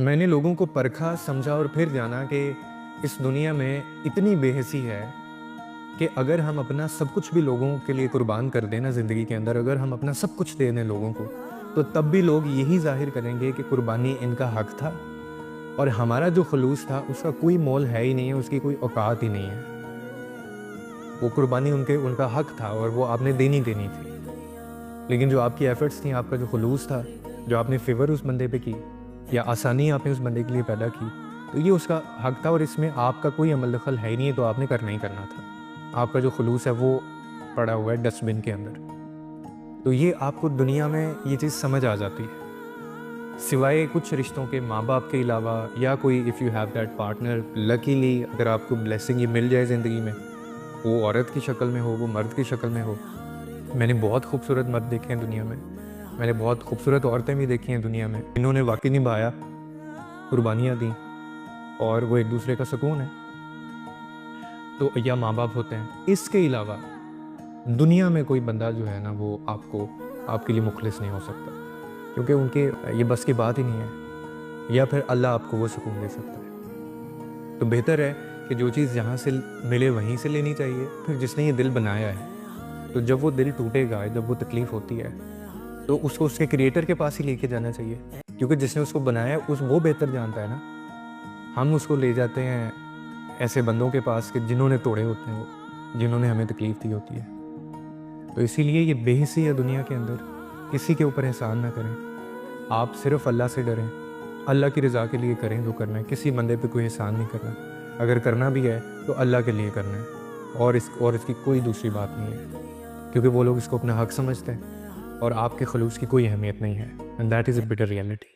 मैंने लोगों को परखा, समझा और फिर जाना कि इस दुनिया में इतनी बेहिसी है कि अगर हम अपना सब कुछ भी लोगों के लिए कुर्बान कर दें ना ज़िंदगी के अंदर, अगर हम अपना सब कुछ दे दें लोगों को, तो तब भी लोग यही ज़ाहिर करेंगे कि कुर्बानी इनका हक था और हमारा जो खुलूस था उसका कोई मोल है ही नहीं है, उसकी कोई औकात ही नहीं है। वो कुर्बानी उनका हक था और वो आपने देनी देनी थी। लेकिन जो आपकी एफ़र्ट्स थी, आपका जो खुलूस था, जो आपने फ़ेवर उस बंदे पे की या आसानी आपने उस बंदे के लिए पैदा की, तो ये उसका हक था और इसमें आपका कोई अमल दखल है ही नहीं है, तो आपने करना ही करना था। आपका जो खुलूस है वो पड़ा हुआ है डस्टबिन के अंदर। तो ये आपको दुनिया में ये चीज़ समझ आ जाती है। सिवाय कुछ रिश्तों के माँ-बाप के अलावा या कोई if you have that partner, luckily अगर आपको ब्लेसिंग ये मिल जाए ज़िंदगी में, वो औरत की शक्ल में हो, वो मर्द की शक्ल में हो। मैंने बहुत खूबसूरत मर्द देखे हैं दुनिया में। मैंने बहुत खूबसूरत औरतें भी देखी हैं दुनिया में। इन्होंने वाक़ई निभाया, कुर्बानियाँ दी और वो एक-दूसरे का सुकून है। तो या माँ-बाप होते हैं। इसके अलावा दुनिया में कोई बंदा जो है ना वो आपके लिए मुख़लिस नहीं हो सकता। क्योंकि उनके ये बस की बात ही नहीं है या फिर अल्लाह आपको वो सुकून दे सकता है। तो बेहतर है कि जो चीज़ जहाँ से मिले वहीं से लेनी चाहिए। फिर जिसने ये दिल बनाया है, तो जब वो दिल टूटेगा, जब वो तकलीफ़ होती है, तो उसको उसके क्रिएटर के पास ही लेके जाना चाहिए। क्योंकि जिसने उसको बनाया है उस वो बेहतर जानता है ना। हम उसको ले जाते हैं ऐसे बंदों के पास कि जिन्होंने तोड़े होते हैं वो, जिन्होंने हमें तकलीफ़ दी होती है। तो इसीलिए ये बेहिसी है दुनिया के अंदर, किसी के ऊपर एहसान ना करें। आप सिर्फ़ अल्लाह से डरें, अल्लाह की रज़ा के लिए करें जो करना है, किसी बंदे पे कोई एहसान नहीं करना। अगर करना भी है तो अल्लाह के लिए करना है और इसकी कोई दूसरी बात नहीं है। क्योंकि वो लोग इसको अपना हक समझते हैं और आपके खलूस की कोई अहमियत नहीं है and that is a bitter reality.